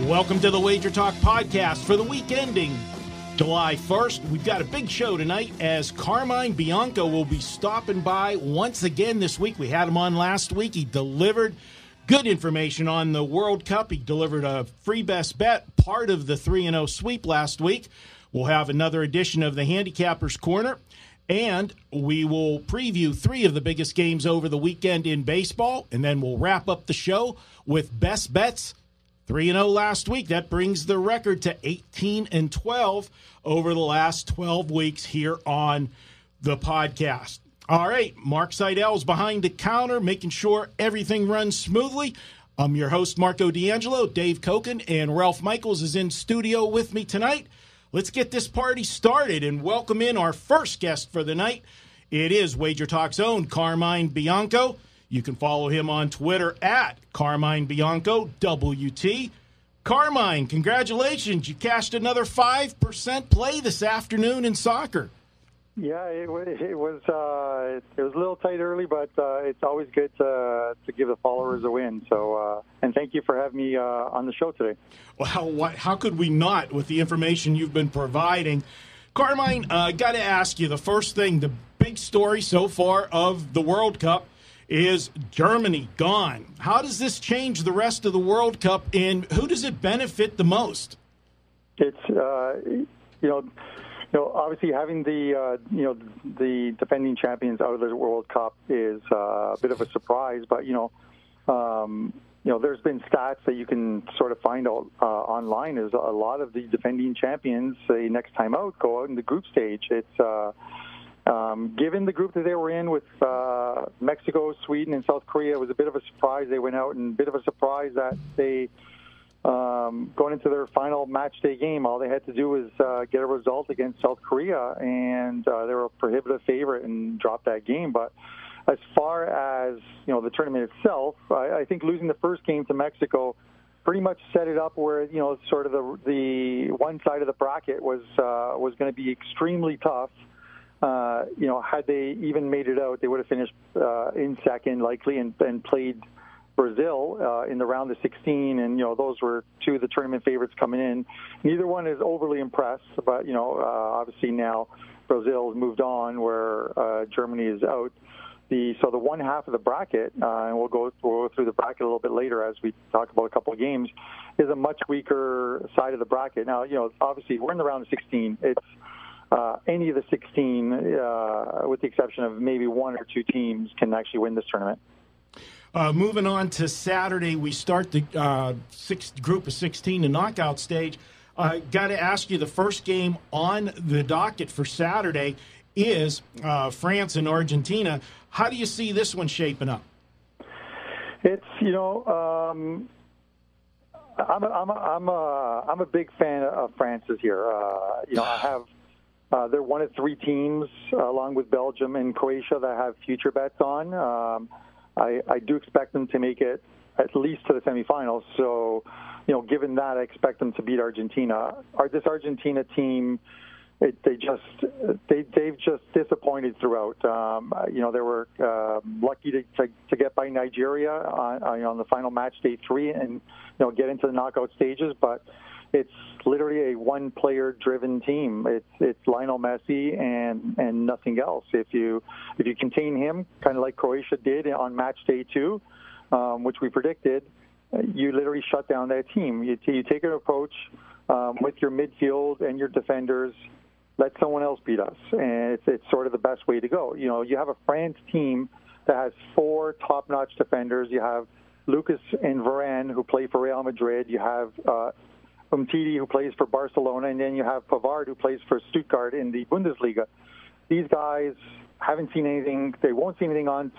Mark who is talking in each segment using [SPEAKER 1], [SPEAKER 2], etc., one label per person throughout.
[SPEAKER 1] Welcome to the WagerTalk Podcast for the week ending July 1st. We've got a big show tonight as Carmine Bianco will be stopping by once again this week. We had him on last week. He delivered good information on the World Cup. He delivered a free best bet, part of the 3-0 sweep last week. We'll have another edition of the Handicappers Corner, and we will preview three of the biggest games over the weekend in baseball, and then we'll wrap up the show with best bets. 3-0 last week. That brings the record to 18-12 over the last 12 weeks here on the podcast. All right, Mark Seidel's behind the counter, making sure everything runs smoothly. I'm your host, Marco D'Angelo. Dave Cokin and Ralph Michaels is in studio with me tonight. Let's get this party started and welcome in our first guest for the night. It is WagerTalk's own Carmine Bianco. You can follow him on Twitter at Carmine Bianco, WT. Carmine, congratulations. You cashed another 5% play this afternoon in soccer.
[SPEAKER 2] Yeah, it was a little tight early, but it's always good to give the followers a win. So, and thank you for having me on the show today.
[SPEAKER 1] Well, how could we not with the information you've been providing? Carmine, got to ask you, the first thing, the big story so far of the World Cup is Germany gone. How does this change the rest of the World Cup, and who does it benefit the most?
[SPEAKER 2] It's obviously having the defending champions out of the World Cup is a bit of a surprise, but there's been stats that you can sort of find out online. Is a lot of the defending champions, say next time out, go out in the group stage. It's given the group that they were in with Mexico, Sweden, and South Korea, it was a bit of a surprise they went out, and a bit of a surprise that they, going into their final match day game, all they had to do was get a result against South Korea, and they were a prohibitive favorite and dropped that game. But as far as the tournament itself, I think losing the first game to Mexico pretty much set it up where sort of the one side of the bracket was going to be extremely tough. Had they even made it out, they would have finished in second likely and played Brazil in the round of 16. And, those were two of the tournament favorites coming in. Neither one is overly impressed, but, obviously now Brazil has moved on where Germany is out. So the one half of the bracket, and we'll go through the bracket a little bit later as we talk about a couple of games, is a much weaker side of the bracket. Now, obviously we're in the round of 16. It's any of the 16, with the exception of maybe one or two teams, can actually win this tournament.
[SPEAKER 1] Moving on to Saturday, we start the group of 16, the knockout stage. Got to ask you, the first game on the docket for Saturday is France and Argentina. How do you see this one shaping up?
[SPEAKER 2] It's I'm a big fan of France's here. I have. They're one of three teams, along with Belgium and Croatia, that have future bets on. I do expect them to make it at least to the semifinals. So, given that, I expect them to beat Argentina. This Argentina team, they've just disappointed throughout. They were lucky to get by Nigeria on the final match day 3 and get into the knockout stages, but it's literally a one-player-driven team. It's Lionel Messi and nothing else. If you contain him, kind of like Croatia did on match day 2, which we predicted, you literally shut down that team. You take an approach with your midfield and your defenders. Let someone else beat us, and it's sort of the best way to go. You have a France team that has 4 top-notch defenders. You have Lucas and Varane, who play for Real Madrid. You have Umtiti, who plays for Barcelona, and then you have Pavard, who plays for Stuttgart in the Bundesliga. These guys haven't seen anything. They won't see anything on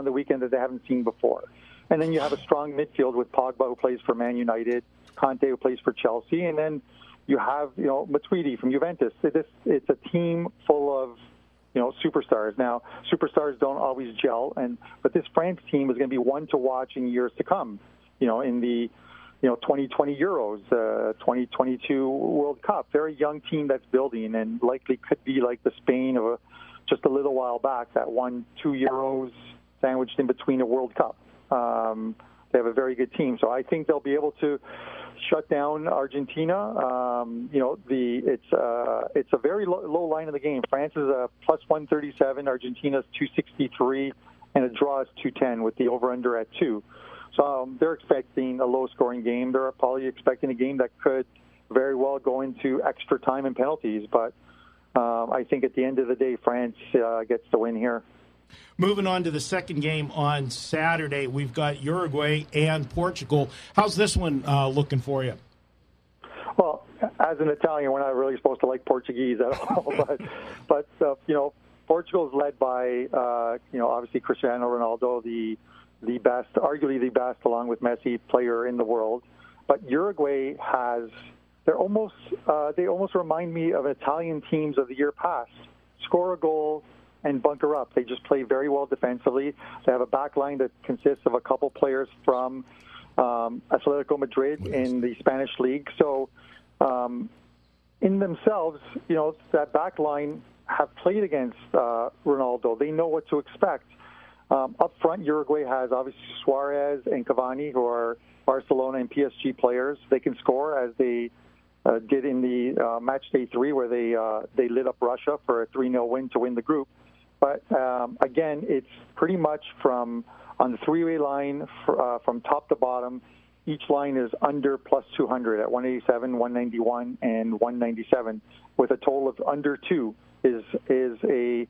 [SPEAKER 2] the weekend that they haven't seen before. And then you have a strong midfield with Pogba, who plays for Man United, Conte, who plays for Chelsea, and then you have Matuidi from Juventus. It's a team full of superstars. Now, superstars don't always gel, but this France team is going to be one to watch in years to come. In the 2020 Euros, 2022 World Cup. Very young team that's building and likely could be like the Spain of just a little while back that won 2 Euros sandwiched in between a World Cup. They have a very good team. So I think they'll be able to shut down Argentina. It's a very low line in the game. France is a plus 137, Argentina's 263, and a draw is 210 with the over/under at 2. So they're expecting a low-scoring game. They're probably expecting a game that could very well go into extra time and penalties. But I think at the end of the day, France gets the win here.
[SPEAKER 1] Moving on to the second game on Saturday, we've got Uruguay and Portugal. How's this one looking for you?
[SPEAKER 2] Well, as an Italian, we're not really supposed to like Portuguese at all. but Portugal is led by, obviously Cristiano Ronaldo, the best, arguably the best, along with Messi, player in the world. But Uruguay they almost remind me of Italian teams of the year past. Score a goal and bunker up. They just play very well defensively. They have a back line that consists of a couple players from Atletico Madrid in the Spanish league. So in themselves, that back line have played against Ronaldo. They know what to expect. Up front, Uruguay has obviously Suarez and Cavani, who are Barcelona and PSG players. They can score, as they did in the match day 3, where they lit up Russia for a 3-0 win to win the group. But again, it's pretty much on the three-way line from top to bottom. Each line is under plus 200 at 187, 191, and 197, with a total of under 2 is a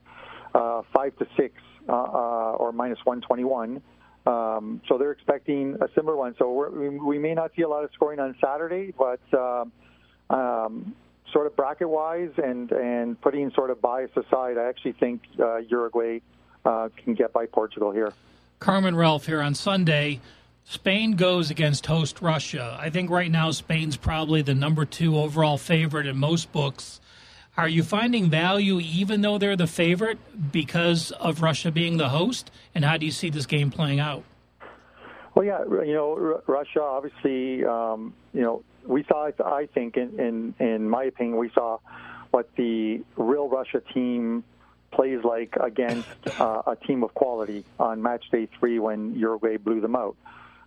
[SPEAKER 2] 5 to 6 or minus 121. So they're expecting a similar one. So we may not see a lot of scoring on Saturday, but sort of bracket-wise and putting sort of bias aside, I actually think Uruguay can get by Portugal here.
[SPEAKER 3] Carmen Ralph here on Sunday. Spain goes against host Russia. I think right now Spain's probably the number 2 overall favorite in most books. Are you finding value even though they're the favorite because of Russia being the host? And how do you see this game playing out?
[SPEAKER 2] Well, yeah, Russia, obviously, we saw, I think, in my opinion, we saw what the real Russia team plays like against a team of quality on match day 3 when Uruguay blew them out.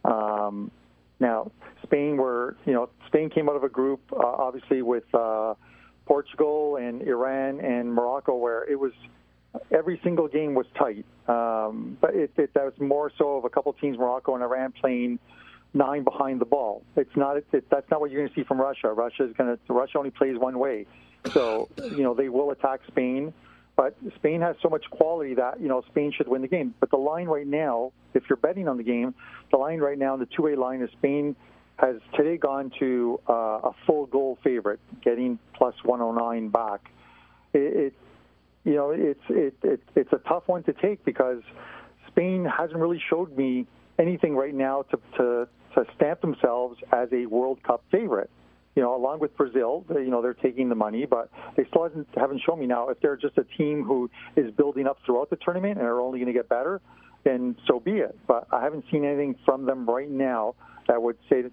[SPEAKER 2] Now, Spain came out of a group, obviously, with Portugal and Iran and Morocco, where it was every single game was tight. But that was more so of a couple teams, Morocco and Iran, playing 9 behind the ball. That's not what you're going to see from Russia. Russia only plays one way. So, they will attack Spain, but Spain has so much quality that, Spain should win the game. But the line right now, if you're betting on the game, the line right now, the two-way line is Spain has today gone to a full goal favorite, getting plus 109 back. It's a tough one to take because Spain hasn't really showed me anything right now to stamp themselves as a World Cup favorite. Along with Brazil, they're taking the money, but they still haven't shown me now if they're just a team who is building up throughout the tournament and are only going to get better, then so be it. But I haven't seen anything from them right now that would say to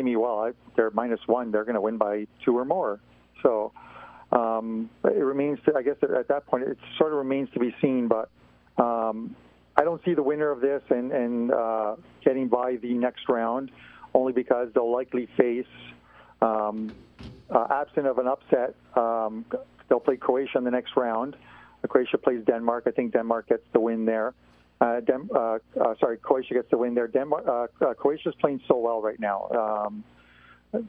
[SPEAKER 2] me, well, they're -1, they're going to win by 2 or more. So it remains I guess at that point, it sort of remains to be seen. But I don't see the winner of this and getting by the next round, only because they'll likely face, absent of an upset, they'll play Croatia in the next round. Croatia plays Denmark. I think Denmark gets the win there. Croatia gets the win there. Croatia's playing so well right now.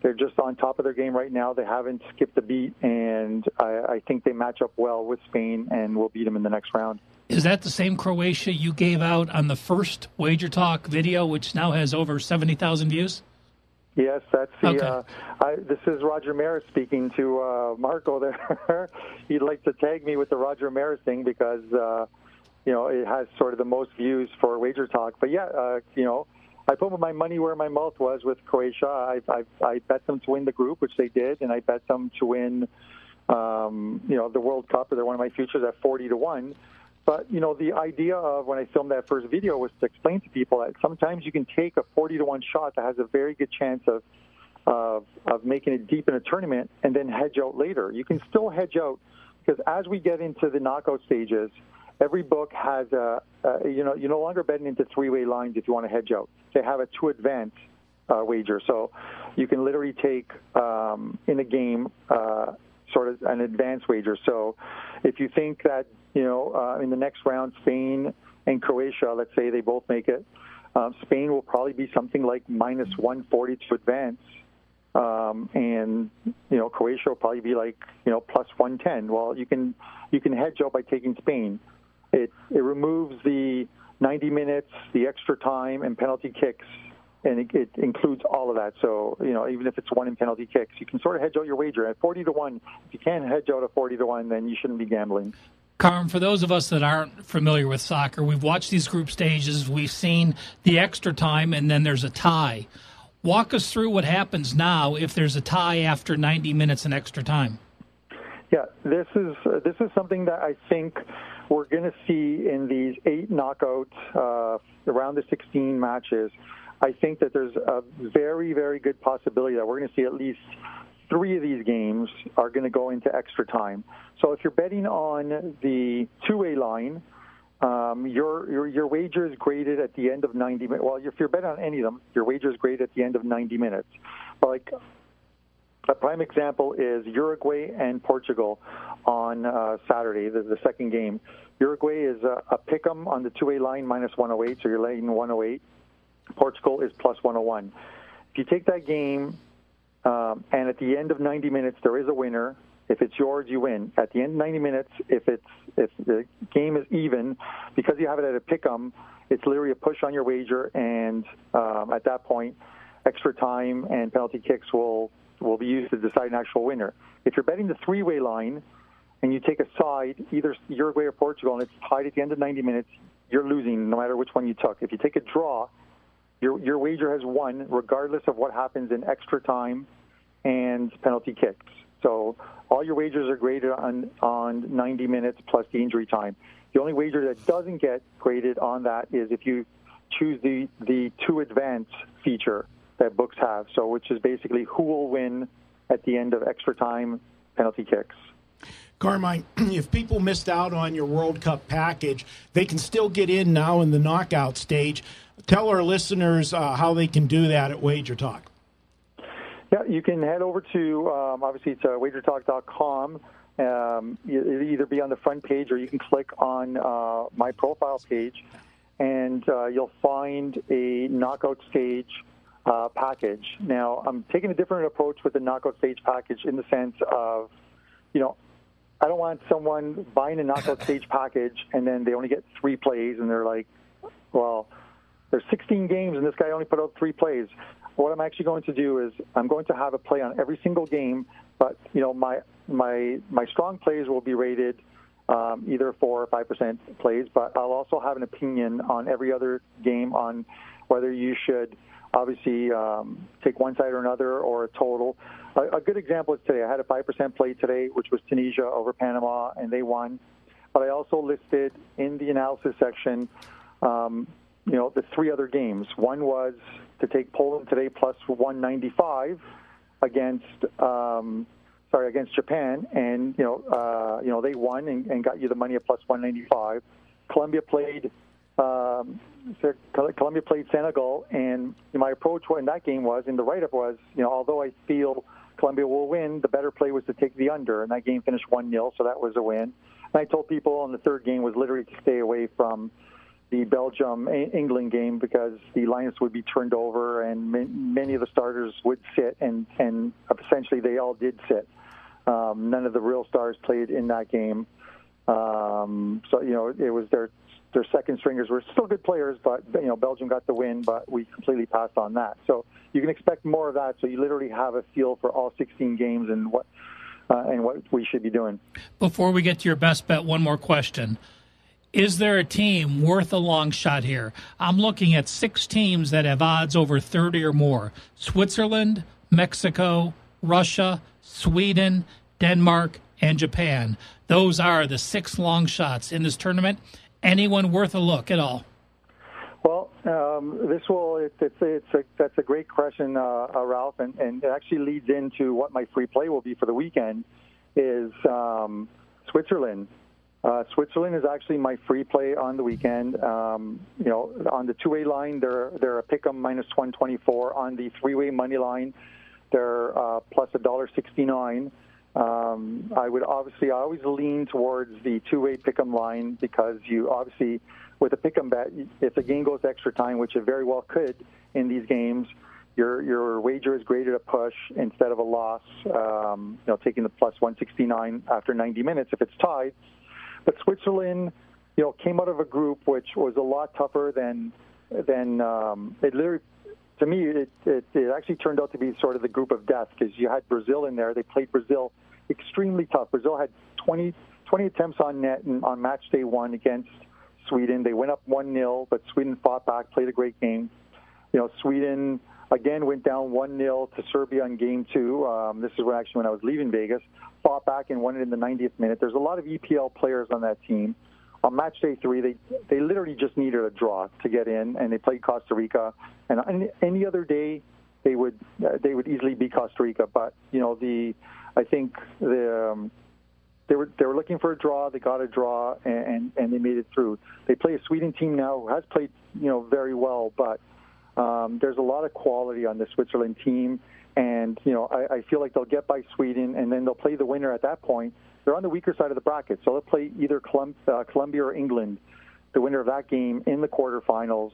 [SPEAKER 2] They're just on top of their game right now. They haven't skipped a beat, and I think they match up well with Spain and will beat them in the next round.
[SPEAKER 3] Is that the same Croatia you gave out on the first WagerTalk video, which now has over 70,000 views?
[SPEAKER 2] Yes, that's the.
[SPEAKER 3] Okay.
[SPEAKER 2] This is Roger Maris speaking to Marco there. He'd like to tag me with the Roger Maris thing because it has sort of the most views for WagerTalk. But yeah, I put my money where my mouth was with Croatia. I bet them to win the group, which they did, and I bet them to win, the World Cup. They're one of my futures at 40-1. But, the idea of when I filmed that first video was to explain to people that sometimes you can take a 40-1 shot that has a very good chance of making it deep in a tournament and then hedge out later. You can still hedge out because as we get into the knockout stages, every book has you're no longer betting into three-way lines if you want to hedge out. They have a to advance wager. So you can literally take in a game sort of an advanced wager. So if you think that, in the next round, Spain and Croatia, let's say they both make it, Spain will probably be something like minus 140 to advance. And Croatia will probably be like plus 110. Well, you can hedge out by taking Spain. It removes the 90 minutes, the extra time, and penalty kicks, and it includes all of that. So even if it's one in penalty kicks, you can sort of hedge out your wager at 40-1. If you can't hedge out at 40-1, then you shouldn't be gambling.
[SPEAKER 3] Carm, for those of us that aren't familiar with soccer, we've watched these group stages, we've seen the extra time, and then there's a tie. Walk us through what happens now if there's a tie after 90 minutes and extra time.
[SPEAKER 2] Yeah, this is something that I think we're going to see in these 8 knockouts around the 16 matches. I think that there's a very, very good possibility that we're going to see at least 3 of these games are going to go into extra time. So if you're betting on the two-way line, your wager is graded at the end of 90 minutes. Well, if you're betting on any of them, your wager is graded at the end of 90 minutes. But like a prime example is Uruguay and Portugal on Saturday, the second game. Uruguay is a pick'em on the two-way line minus 108, so you're laying 108. Portugal is plus 101. If you take that game, and at the end of 90 minutes there is a winner. If it's yours, you win. At the end of 90 minutes, if the game is even, because you have it at a pick'em, it's literally a push on your wager, and at that point, extra time and penalty kicks will be used to decide an actual winner. If you're betting the three-way line and you take a side, either Uruguay or Portugal, and it's tied at the end of 90 minutes, you're losing no matter which one you took. If you take a draw, your wager has won regardless of what happens in extra time and penalty kicks. So all your wagers are graded on 90 minutes plus the injury time. The only wager that doesn't get graded on that is if you choose the two advance feature that books have, so which is basically who will win at the end of extra time penalty kicks.
[SPEAKER 1] Carmine, if people missed out on your World Cup package, they can still get in now in the knockout stage. Tell our listeners how they can do that at WagerTalk.
[SPEAKER 2] Yeah, you can head over to, obviously it's WagerTalk.com. It'll either be on the front page or you can click on my profile page, and you'll find a knockout stage package. Now, I'm taking a different approach with the knockout stage package in the sense of, I don't want someone buying a knockout stage package and then they only get 3 plays and they're like, well, there's 16 games and this guy only put out 3 plays. What I'm actually going to do is I'm going to have a play on every single game, but my strong plays will be rated either 4 or 5% plays, but I'll also have an opinion on every other game on whether you should obviously take one side or another or a total. A good example is today. I had a 5% play today, which was Tunisia over Panama, and they won. But I also listed in the analysis section, the 3 other games. One was to take Poland today plus 195 against Japan, and they won and got you the money at plus 195. Colombia played Senegal, and my approach in that game was, and the write-up was, although I feel Colombia will win, the better play was to take the under, and that game finished 1-0, so that was a win. And I told people on the third game was literally to stay away from the Belgium-England game because the lineups would be turned over and many of the starters would sit, and essentially they all did sit. None of the real stars played in that game. It was their second stringers were still good players, but Belgium got the win, but we completely passed on that. So you can expect more of that. So you literally have a feel for all 16 games and what we should be doing. Before
[SPEAKER 3] we get to your best bet, one more question. Is there a team worth a long shot here? I'm looking at 6 teams that have odds over 30 or more. Switzerland, Mexico, Russia, Sweden, Denmark, and Japan. Those are the 6 long shots in this tournament. Anyone worth a look at all?
[SPEAKER 2] Well, that's a great question, Ralph, and it actually leads into what my free play will be for the weekend is Switzerland. Switzerland is actually my free play on the weekend. On the two-way line, they're a pick'em minus 124. On the three-way money line, they're plus $1.69. I always lean towards the two-way pick'em line because you obviously, with a pick'em bet, if the game goes extra time, which it very well could in these games, your wager is graded a push instead of a loss. Taking the plus 169 after 90 minutes if it's tied. But Switzerland, came out of a group which was a lot tougher than it literally. To me, it actually turned out to be sort of the group of death because you had Brazil in there. They played Brazil extremely tough. Brazil had 20 attempts on net on match day one against Sweden. They went up 1-0, but Sweden fought back, played a great game. Sweden again went down 1-0 to Serbia in game two. This is when I was leaving Vegas. Fought back and won it in the 90th minute. There's a lot of EPL players on that team. On match day 3, they literally just needed a draw to get in, and they played Costa Rica. And on any other day, they would easily beat Costa Rica. But I think they were looking for a draw. They got a draw, and they made it through. They play a Sweden team now who has played very well, but there's a lot of quality on the Switzerland team. And, I feel like they'll get by Sweden, and then they'll play the winner at that point. They're on the weaker side of the bracket, so they'll play either Colombia or England, the winner of that game, in the quarterfinals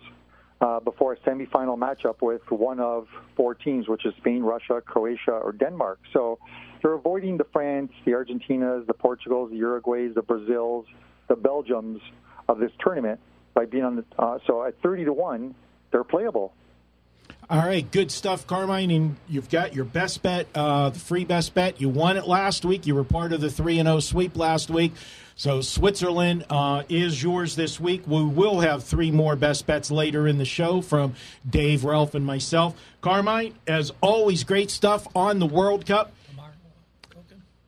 [SPEAKER 2] before a semifinal matchup with one of 4 teams, which is Spain, Russia, Croatia, or Denmark. So they're avoiding the France, the Argentinas, the Portugals, the Uruguays, the Brazils, the Belgiums of this tournament by being on the so at 30-1, they're playable.
[SPEAKER 1] All right, good stuff, Carmine. And you've got your best bet, the free best bet. You won it last week. You were part of the 3-0 sweep last week. So Switzerland is yours this week. We will have 3 more best bets later in the show from Dave, Ralph, and myself. Carmine, as always, great stuff on the World Cup.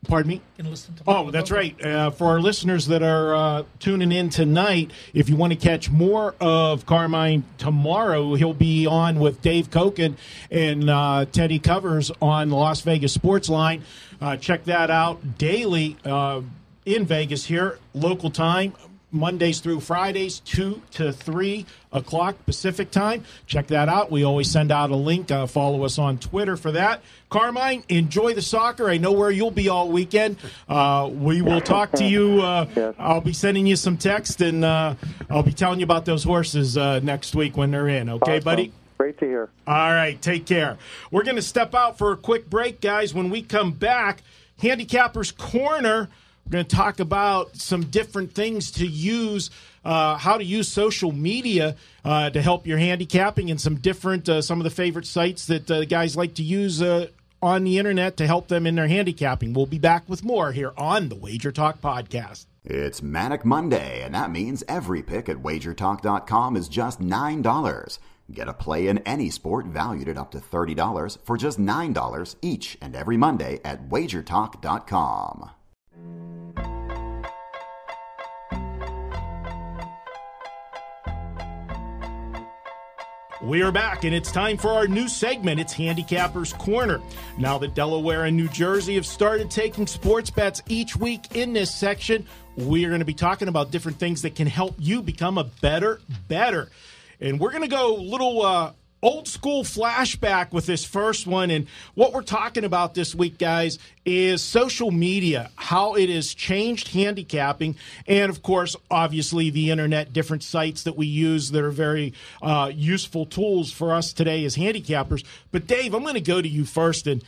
[SPEAKER 1] Pardon me?
[SPEAKER 3] Can listen to
[SPEAKER 1] that's right. For our listeners that are tuning in tonight, if you want to catch more of Carmine tomorrow, he'll be on with Dave Cokin and Teddy Covers on the Las Vegas Sports Line. Check that out daily in Vegas here, local time, Mondays through Fridays, 2 to 3 o'clock Pacific time. Check that out. We always send out a link. Follow us on Twitter for that. Carmine, enjoy the soccer. I know where you'll be all weekend. We will talk to you. I'll be sending you some text, and I'll be telling you about those horses next week when they're in. Okay,
[SPEAKER 2] awesome.
[SPEAKER 1] Buddy?
[SPEAKER 2] Great to hear.
[SPEAKER 1] All right, take care. We're going to step out for a quick break, guys. When we come back, Handicappers Corner, we're going to talk about some different things to use, how to use social media to help your handicapping, and some different, some of the favorite sites that guys like to use on the internet to help them in their handicapping. We'll be back with more here on the WagerTalk Podcast.
[SPEAKER 4] It's Manic Monday, and that means every pick at WagerTalk.com is just $9. Get a play in any sport valued at up to $30 for just $9 each and every Monday at WagerTalk.com.
[SPEAKER 1] We are back, and it's time for our new segment. It's Handicappers Corner. Now that Delaware and New Jersey have started taking sports bets each week in this section, we are going to be talking about different things that can help you become a better. And we're going to go a little old school flashback with this first one. And what we're talking about this week, guys, is social media, how it has changed handicapping. And, of course, obviously the internet, different sites that we use that are very useful tools for us today as handicappers. But, Dave, I'm going to go to you first. And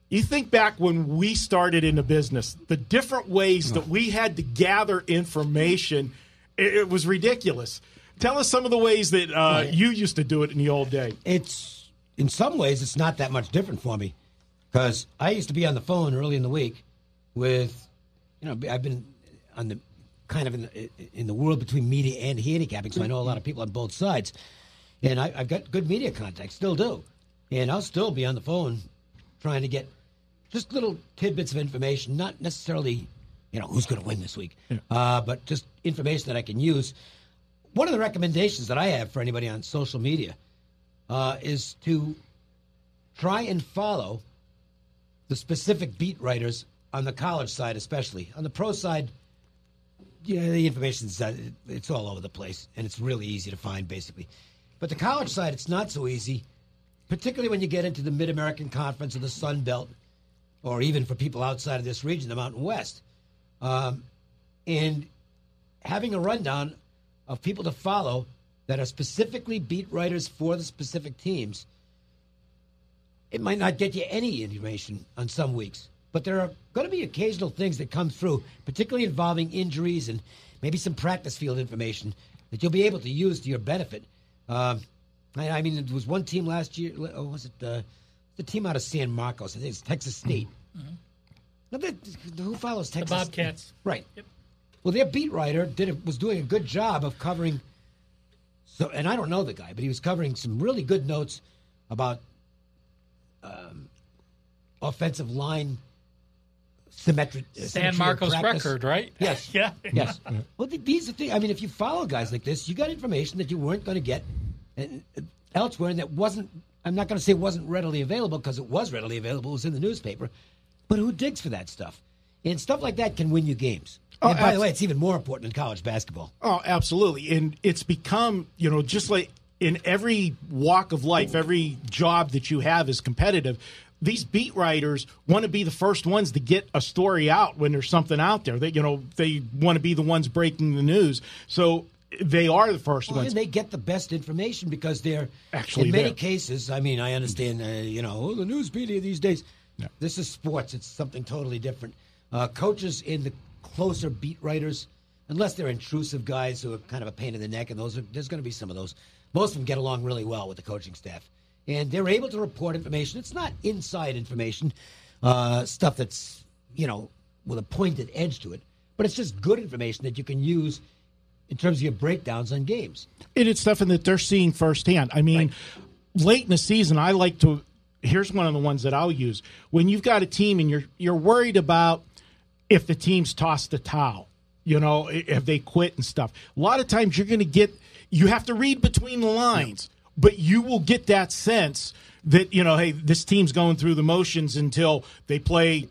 [SPEAKER 1] you think back when we started in the business, the different ways that we had to gather information, it was ridiculous. Tell us some of the ways that you used to do it in the old day.
[SPEAKER 5] It's in some ways it's not that much different for me, because I used to be on the phone early in the week with, I've been on the kind of in the world between media and handicapping, so I know a lot of people on both sides, and I've got good media contacts, still do, and I'll still be on the phone trying to get just little tidbits of information, not necessarily, who's going to win this week, but just information that I can use. One of the recommendations that I have for anybody on social media is to try and follow the specific beat writers on the college side, especially. On the pro side, the information's it's all over the place, and it's really easy to find, basically. But the college side, it's not so easy, particularly when you get into the Mid-American Conference or the Sun Belt, or even for people outside of this region, the Mountain West. And having a rundown of people to follow that are specifically beat writers for the specific teams, it might not get you any information on some weeks. But there are going to be occasional things that come through, particularly involving injuries and maybe some practice field information that you'll be able to use to your benefit. I mean, there was one team last year. Or was it the team out of San Marcos? I think it's Texas State. Mm-hmm. Who follows Texas?
[SPEAKER 3] The Bobcats.
[SPEAKER 5] Right.
[SPEAKER 3] Yep.
[SPEAKER 5] Well, their beat writer was doing a good job of covering. So, and I don't know the guy, but he was covering some really good notes about offensive line symmetry.
[SPEAKER 3] San Marcos record, right?
[SPEAKER 5] Yes.
[SPEAKER 3] Yeah.
[SPEAKER 5] Yes. Well, these are things. I mean, if you follow guys like this, you got information that you weren't going to get elsewhere, and that wasn't. I'm not going to say it wasn't readily available, because it was readily available. It was in the newspaper. But who digs for that stuff? And stuff like that can win you games.
[SPEAKER 1] Oh,
[SPEAKER 5] and by the way, it's even more important in college basketball.
[SPEAKER 1] Oh, absolutely. And it's become, just like in every walk of life, every job that you have is competitive. These beat writers want to be the first ones to get a story out when there's something out there. They want to be the ones breaking the news. So they are the first ones.
[SPEAKER 5] And they get the best information because they're
[SPEAKER 1] actually
[SPEAKER 5] in many cases. I mean, I understand, the news media these days. No. This is sports. It's something totally different. Coaches in the closer beat writers, unless they're intrusive guys who are kind of a pain in the neck, and there's going to be some of those. Most of them get along really well with the coaching staff. And they're able to report information. It's not inside information, stuff that's, with a pointed edge to it. But it's just good information that you can use in terms of your breakdowns on games.
[SPEAKER 1] And it's stuff that they're seeing firsthand. I mean, late in the season, I like to – here's one of the ones that I'll use. When you've got a team and you're worried about if the team's tossed the towel, if they quit and stuff. A lot of times you're going to you have to read between the lines. Yeah. But you will get that sense that, hey, this team's going through the motions until they play,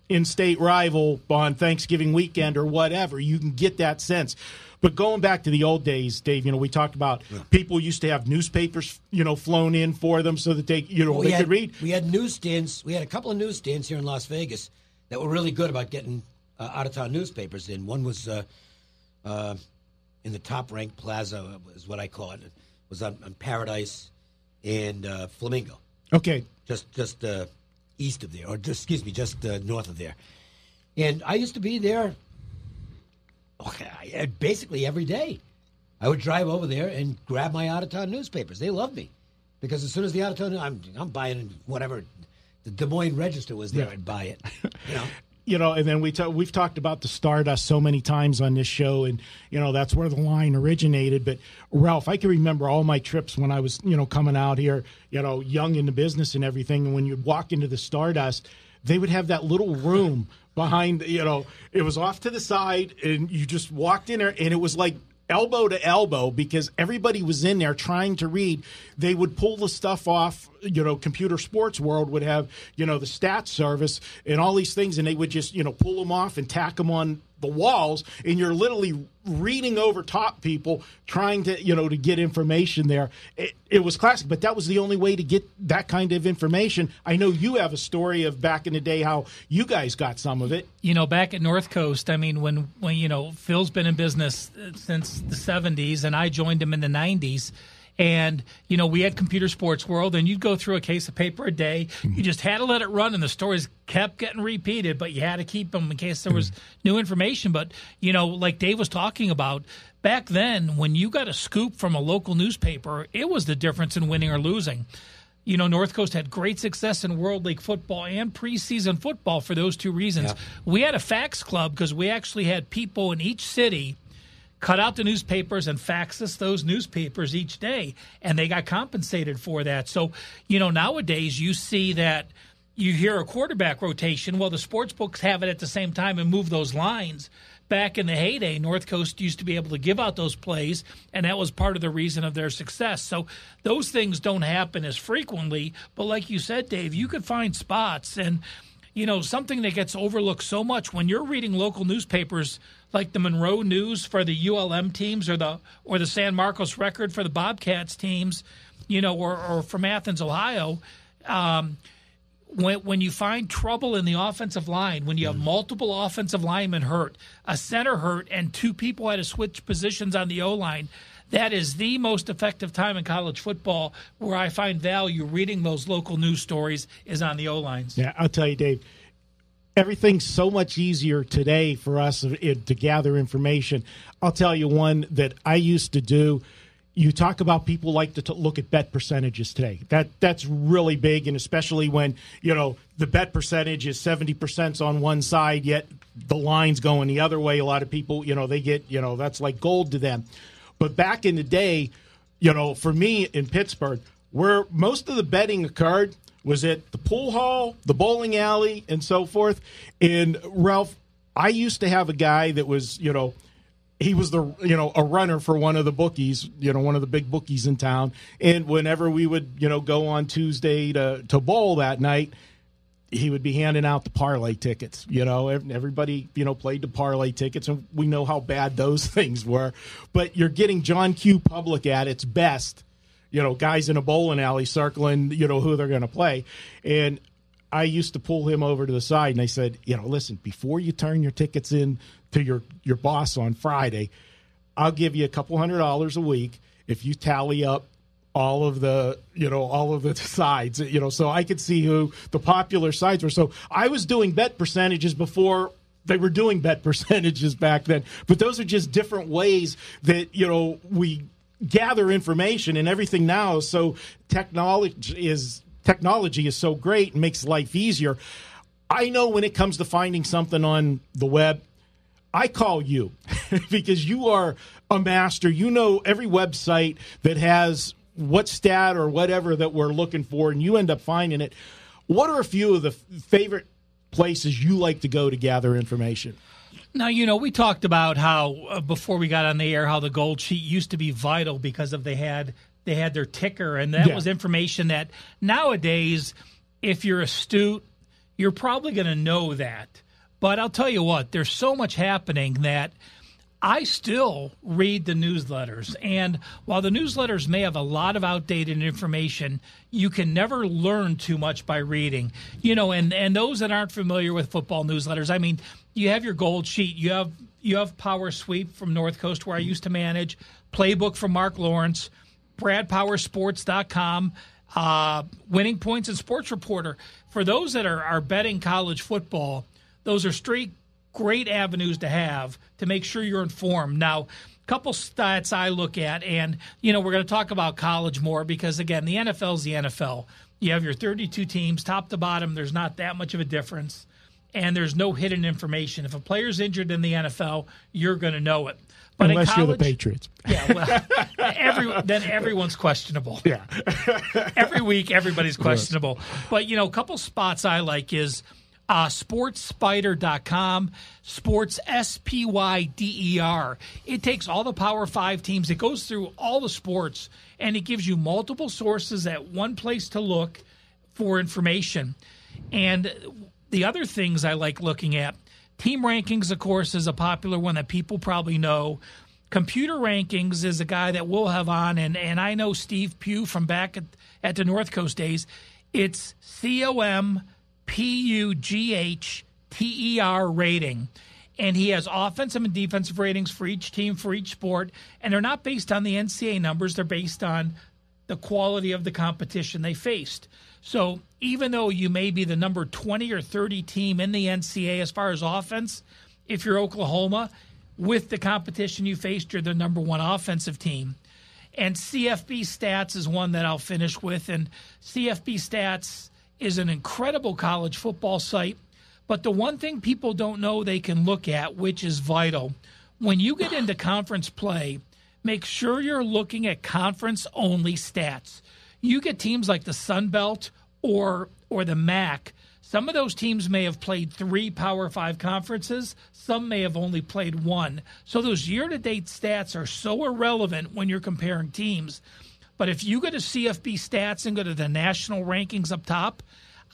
[SPEAKER 1] in-state rival on Thanksgiving weekend or whatever. You can get that sense. But going back to the old days, Dave, we talked about people used to have newspapers, flown in for them so that they, they could read.
[SPEAKER 5] We had newsstands. We had a couple of newsstands here in Las Vegas that were really good about getting out-of-town newspapers in. One was in the top-ranked plaza, is what I call it. Was on Paradise and Flamingo.
[SPEAKER 1] Okay.
[SPEAKER 5] Just east of there, or just north of there. And I used to be there basically every day. I would drive over there and grab my out-of-town newspapers. They loved me because as soon as the out-of-town, I'm buying whatever the Des Moines Register was there, I'd buy it.
[SPEAKER 1] And then we've talked about the Stardust so many times on this show, and, that's where the line originated. But, Ralph, I can remember all my trips when I was, coming out here, young in the business and everything. And when you'd walk into the Stardust, they would have that little room behind, it was off to the side, and you just walked in there, and it was like elbow to elbow because everybody was in there trying to read. They would pull the stuff off, Computer Sports World would have, the stats service and all these things, and they would just, pull them off and tack them on the walls, and you're literally reading over top people trying to, to get information there. It was classic, but that was the only way to get that kind of information. I know you have a story of back in the day how you guys got some of it.
[SPEAKER 3] Back at North Coast, I mean, when Phil's been in business since the 70s, and I joined him in the 90s, and, we had Computer Sports World, and you'd go through a case of paper a day. You just had to let it run, and the stories kept getting repeated, but you had to keep them in case there was new information. But, like Dave was talking about, back then, when you got a scoop from a local newspaper, it was the difference in winning or losing. North Coast had great success in World League football and preseason football for those two reasons. Yeah. We had a fax club because we actually had people in each city cut out the newspapers and fax us those newspapers each day, and they got compensated for that. So, nowadays you see that you hear a quarterback rotation. Well, the sports books have it at the same time and move those lines. Back in the heyday, North Coast used to be able to give out those plays, and that was part of the reason of their success. So those things don't happen as frequently, but like you said, Dave, you could find spots, and something that gets overlooked so much when you're reading local newspapers like the Monroe News for the ULM teams or the San Marcos Record for the Bobcats teams, or from Athens, Ohio. When you find trouble in the offensive line, when you have multiple offensive linemen hurt, a center hurt, and two people had to switch positions on the O-line, that is the most effective time in college football where I find value reading those local news stories is on the O-lines.
[SPEAKER 1] Yeah, I'll tell you, Dave, everything's so much easier today for us to gather information. I'll tell you one that I used to do. You talk about people like to look at bet percentages today. That's really big, and especially when, the bet percentage is 70% on one side, yet the line's going the other way. A lot of people, they get, that's like gold to them. But back in the day, for me in Pittsburgh, where most of the betting occurred was at the pool hall, the bowling alley, and so forth. And, Ralph, I used to have a guy that was, he was a runner for one of the bookies, one of the big bookies in town. And whenever we would, go on Tuesday to bowl that night, he would be handing out the parlay tickets. Everybody, played the parlay tickets, and we know how bad those things were. But you're getting John Q. Public at its best, guys in a bowling alley circling, who they're going to play. And I used to pull him over to the side, and I said, listen, before you turn your tickets in to your boss on Friday, I'll give you a couple $100 a week if you tally up all of the sides, so I could see who the popular sides were. So I was doing bet percentages before they were doing bet percentages back then. But those are just different ways that, we gather information, and everything now is so technology is so great and makes life easier. I know when it comes to finding something on the web, I call you because you are a master. You know every website that has what stat or whatever that we're looking for, and you end up finding it. What are a few of the favorite places you like to go to gather information?
[SPEAKER 3] Now, we talked about how, before we got on the air, how the gold sheet used to be vital because they had their ticker, and that was information that nowadays, if you're astute, you're probably going to know that. But I'll tell you what, there's so much happening that I still read the newsletters. And while the newsletters may have a lot of outdated information, you can never learn too much by reading. And those that aren't familiar with football newsletters, I mean, you have your gold sheet, you have Power Sweep from North Coast, where I used to manage, Playbook from Mark Lawrence, BradPowerSports.com, Winning Points and Sports Reporter. For those that are betting college football, those are straight great avenues to have to make sure you're informed. Now, a couple stats I look at, and, we're going to talk about college more because, again, the NFL is the NFL. You have your 32 teams, top to bottom. There's not that much of a difference, and there's no hidden information. If a player's injured in the NFL, you're going to know it. But
[SPEAKER 1] unless
[SPEAKER 3] in college,
[SPEAKER 1] you're the Patriots.
[SPEAKER 3] Yeah, well, then everyone's questionable.
[SPEAKER 1] Yeah.
[SPEAKER 3] Every week, everybody's questionable. But, a couple spots I like is SportsSpider.com, Sports SPYDER. It takes all the Power 5 teams. It goes through all the sports, and it gives you multiple sources at one place to look for information. And the other things I like looking at, team rankings, of course, is a popular one that people probably know. Computer Rankings is a guy that we'll have on, and I know Steve Pugh from back at the North Coast days. It's COMPUGHTER rating. And he has offensive and defensive ratings for each team, for each sport. And they're not based on the NCAA numbers. They're based on the quality of the competition they faced. So even though you may be the number 20 or 30 team in the NCAA as far as offense, if you're Oklahoma, with the competition you faced, you're the number one offensive team. And CFB Stats is one that I'll finish with. And CFB Stats is an incredible college football site. But the one thing people don't know they can look at, which is vital, when you get into conference play, make sure you're looking at conference-only stats. You get teams like the Sun Belt or the MAC. Some of those teams may have played 3 Power 5 conferences. Some may have only played 1. So those year-to-date stats are so irrelevant when you're comparing teams. But if you go to CFB Stats and go to the national rankings up top,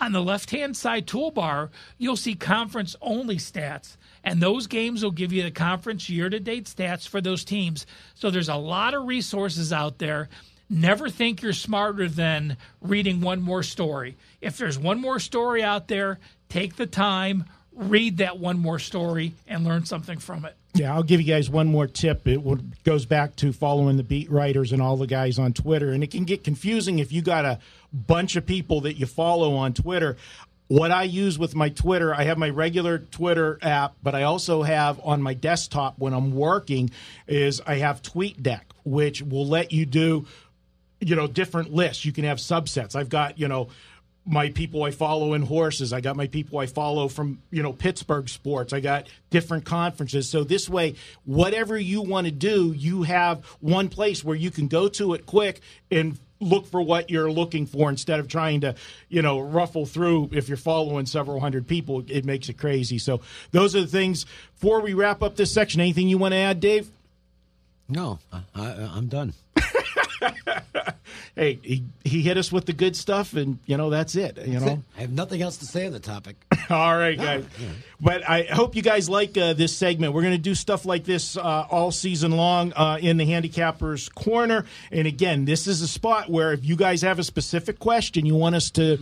[SPEAKER 3] On the left-hand side toolbar, you'll see conference-only stats, and those games will give you the conference year-to-date stats for those teams. So there's a lot of resources out there. Never think you're smarter than reading one more story. If there's one more story out there, take the time, read that one more story, and learn something from it.
[SPEAKER 1] Yeah, I'll give you guys one more tip. It goes back to following the beat writers and all the guys on Twitter. And it can get confusing if you got a bunch of people that you follow on Twitter. What I use with my Twitter, I have my regular Twitter app, but I also have on my desktop when I'm working is I have TweetDeck, which will let you do, different lists. You can have subsets. I've got, my people I follow in horses. I got my people I follow from, Pittsburgh sports. I got different conferences. So this way, whatever you want to do, you have one place where you can go to it quick and look for what you're looking for instead of trying to, ruffle through. If you're following several hundred people, it makes it crazy. So those are the things. Before we wrap up this section, anything you want to add, Dave?
[SPEAKER 5] No, I'm done.
[SPEAKER 1] Hey, he hit us with the good stuff, and, that's it.
[SPEAKER 5] I have nothing else to say on the topic.
[SPEAKER 1] All right, guys. Yeah. But I hope you guys like this segment. We're going to do stuff like this all season long in the Handicappers Corner. And, again, this is a spot where if you guys have a specific question you want us to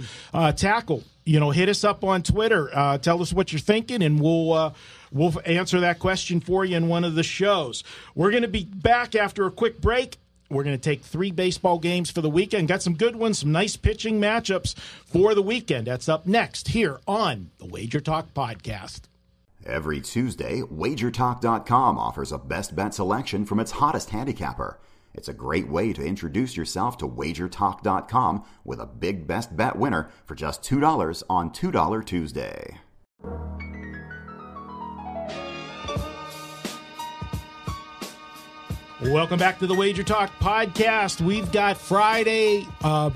[SPEAKER 1] tackle, hit us up on Twitter. Tell us what you're thinking, and we'll answer that question for you in one of the shows. We're going to be back after a quick break. We're going to take 3 baseball games for the weekend. Got some good ones, some nice pitching matchups for the weekend. That's up next here on the WagerTalk Podcast.
[SPEAKER 4] Every Tuesday, WagerTalk.com offers a best bet selection from its hottest handicapper. It's a great way to introduce yourself to WagerTalk.com with a big best bet winner for just $2 on $2 Tuesday.
[SPEAKER 1] Welcome back to the WagerTalk Podcast. We've got Friday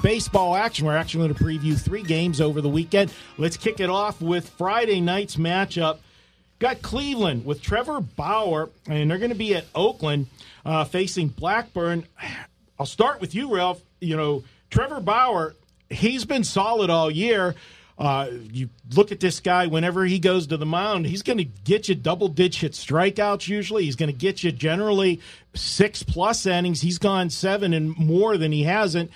[SPEAKER 1] baseball action. We're actually going to preview 3 games over the weekend. Let's kick it off with Friday night's matchup. Got Cleveland with Trevor Bauer, and they're going to be at Oakland facing Blackburn. I'll start with you, Ralph. Trevor Bauer, he's been solid all year. You look at this guy, whenever he goes to the mound, he's going to get you double-digit strikeouts usually. He's going to get you generally 6+ innings. He's gone 7 and more than he hasn't.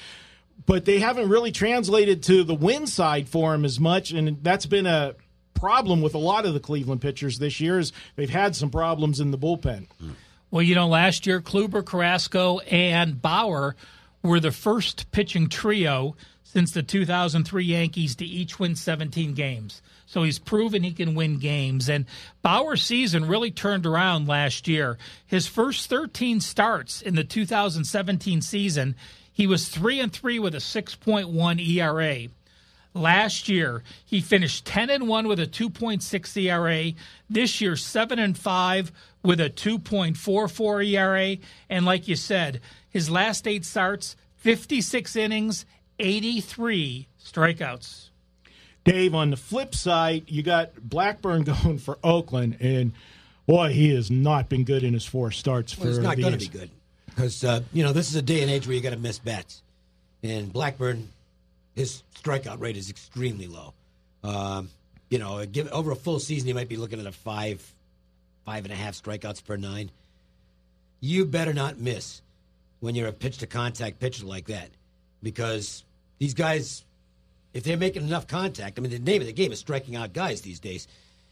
[SPEAKER 1] But they haven't really translated to the win side for him as much, and that's been a problem with a lot of the Cleveland pitchers this year is they've had some problems in the bullpen.
[SPEAKER 3] Well, last year, Kluber, Carrasco, and Bauer were the first pitching trio since the 2003 Yankees to each win 17 games. So he's proven he can win games. And Bauer's season really turned around last year. His first 13 starts in the 2017 season, he was 3-3 with a 6.1 ERA. Last year, he finished 10-1 with a 2.6 ERA. This year, 7-5 with a 2.44 ERA. And like you said, his last 8 starts, 56 innings, 83 strikeouts.
[SPEAKER 1] Dave, on the flip side, you got Blackburn going for Oakland, and boy, he has not been good in his 4 starts.
[SPEAKER 5] It's not going to be good because this is a day and age where you got to miss bats, and Blackburn, his strikeout rate is extremely low. Over a full season, you might be looking at a 5.5 strikeouts per 9. You better not miss when you're a pitch-to-contact pitcher like that, because these guys, if they're making enough contact, the name of the game is striking out guys these days.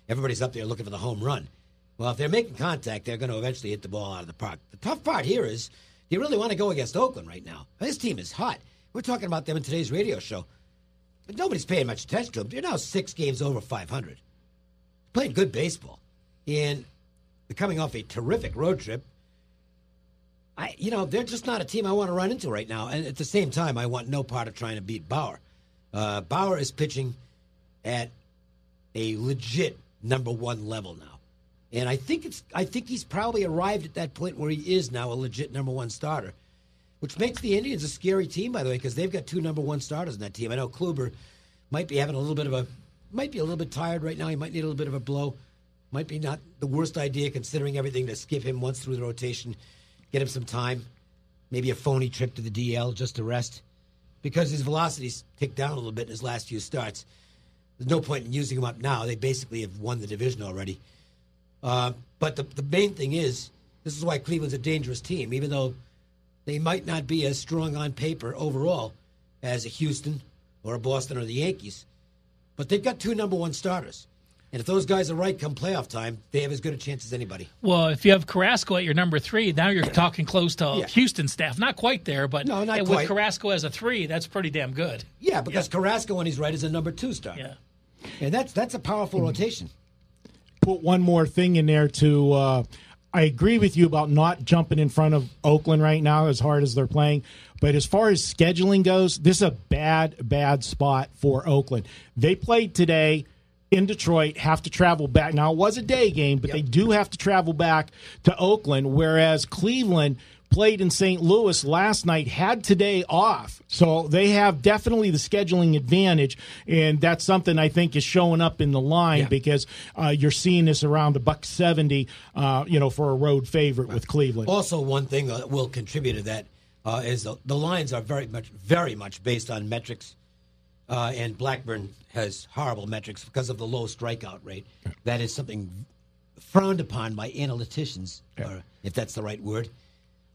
[SPEAKER 5] Everybody's up there looking for the home run. Well, if they're making contact, they're going to eventually hit the ball out of the park. The tough part here is, do you really want to go against Oakland right now? This team is hot. We're talking about them in today's radio show. But nobody's paying much attention to them. They're now 6 games over 500. Playing good baseball. And they're coming off a terrific road trip. They're just not a team I want to run into right now. And at the same time, I want no part of trying to beat Bauer. Bauer is pitching at a legit number 1 level now. And I think he's probably arrived at that point where he is now a legit number 1 starter, which makes the Indians a scary team, by the way, because they've got 2 number 1 starters in that team. I know Kluber might be having a little bit tired right now. He might need a little bit of a blow. Might be not the worst idea considering everything to skip him once through the rotation, get him some time, maybe a phony trip to the DL just to rest. because his velocity's ticked down a little bit in his last few starts. There's no point in using him up now. They basically have won the division already. But the main thing is, this is why Cleveland's a dangerous team, even though they might not be as strong on paper overall as a Houston or a Boston or the Yankees. But they've got 2 number 1 starters. And if those guys are right come playoff time, they have as good a chance as anybody.
[SPEAKER 3] Well, if you have Carrasco at your number 3, now you're talking close to Houston staff. Not quite there, but
[SPEAKER 5] no, not
[SPEAKER 3] with
[SPEAKER 5] quite.
[SPEAKER 3] Carrasco as a 3, that's pretty damn good.
[SPEAKER 5] Yeah, because Carrasco, when he's right, is a number 2 starter.
[SPEAKER 3] Yeah.
[SPEAKER 5] And that's a powerful rotation.
[SPEAKER 1] Put one more thing in there to I agree with you about not jumping in front of Oakland right now as hard as they're playing. But as far as scheduling goes, this is a bad spot for Oakland. They played today in Detroit, have to travel back. Now, it was a day game, but they do have to travel back to Oakland, whereas Cleveland played in St. Louis last night, had today off. So they have definitely the scheduling advantage, and that's something I think is showing up in the line because you're seeing this around $1.70, for a road favorite with Cleveland.
[SPEAKER 5] Also, one thing that will contribute to that is the lines are very much based on metrics, and Blackburn has horrible metrics because of the low strikeout rate. That is something frowned upon by analyticians, or if that's the right word.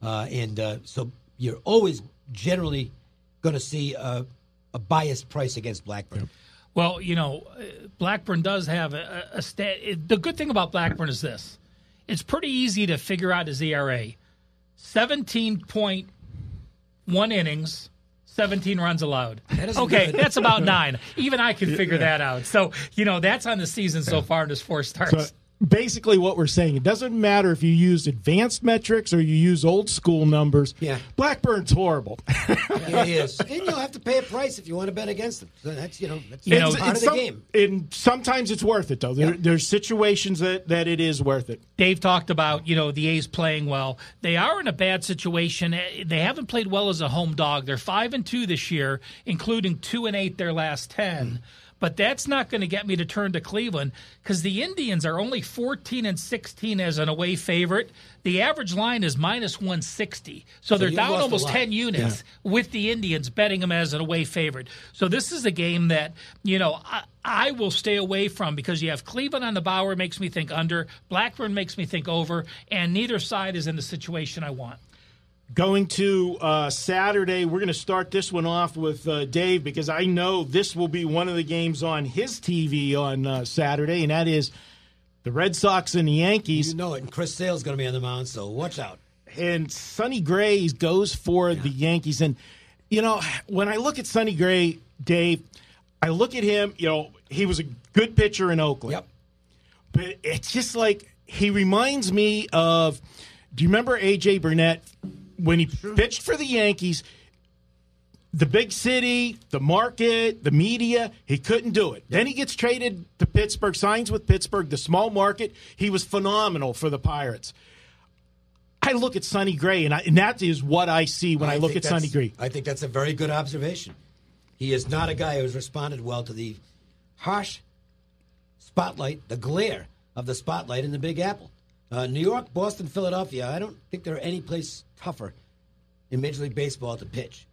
[SPEAKER 5] So you're always generally going to see a biased price against Blackburn.
[SPEAKER 3] Well, Blackburn does have a stat. The good thing about Blackburn is this. It's pretty easy to figure out his ERA. 17.1 innings, 17 runs allowed. Okay, that's about 9. Even I can figure that out. So, that's on the season so far in his 4 starts.
[SPEAKER 1] So, basically what we're saying, it doesn't matter if you use advanced metrics or you use old school numbers.
[SPEAKER 5] Yeah.
[SPEAKER 1] Blackburn's horrible.
[SPEAKER 5] Yeah, he is. And you'll have to pay a price if you want to bet against him. So that's part of the game.
[SPEAKER 1] And sometimes it's worth it, though. There's situations that it is worth it.
[SPEAKER 3] Dave talked about, the A's playing well. They are in a bad situation. They haven't played well as a home dog. They're 5-2 this year, including 2-8 their last 10. But that's not going to get me to turn to Cleveland because the Indians are only 14-16 as an away favorite. The average line is -160. So they're down almost 10 units with the Indians betting them as an away favorite. So this is a game that, I will stay away from because you have Cleveland on the Bauer makes me think under, Blackburn makes me think over, and neither side is in the situation I want.
[SPEAKER 1] Going to Saturday, we're going to start this one off with Dave because I know this will be one of the games on his TV on Saturday, and that is the Red Sox and the Yankees.
[SPEAKER 5] You know it, and Chris Sale's going to be on the mound, so watch out.
[SPEAKER 1] And Sonny Gray goes for the Yankees. And, when I look at Sonny Gray, Dave, I look at him, he was a good pitcher in Oakland.
[SPEAKER 5] Yep.
[SPEAKER 1] But it's just like he reminds me of, do you remember A.J. Burnett? When he pitched for the Yankees, the big city, the market, the media, he couldn't do it. Then he gets traded to Pittsburgh, signs with Pittsburgh, the small market. He was phenomenal for the Pirates. I look at Sonny Gray, and that is what I see when I look at Sonny Gray.
[SPEAKER 5] I think that's a very good observation. He is not a guy who's responded well to the harsh spotlight, the glare of the spotlight in the Big Apple. New York, Boston, Philadelphia, I don't think there are any place tougher in Major League Baseball to pitch.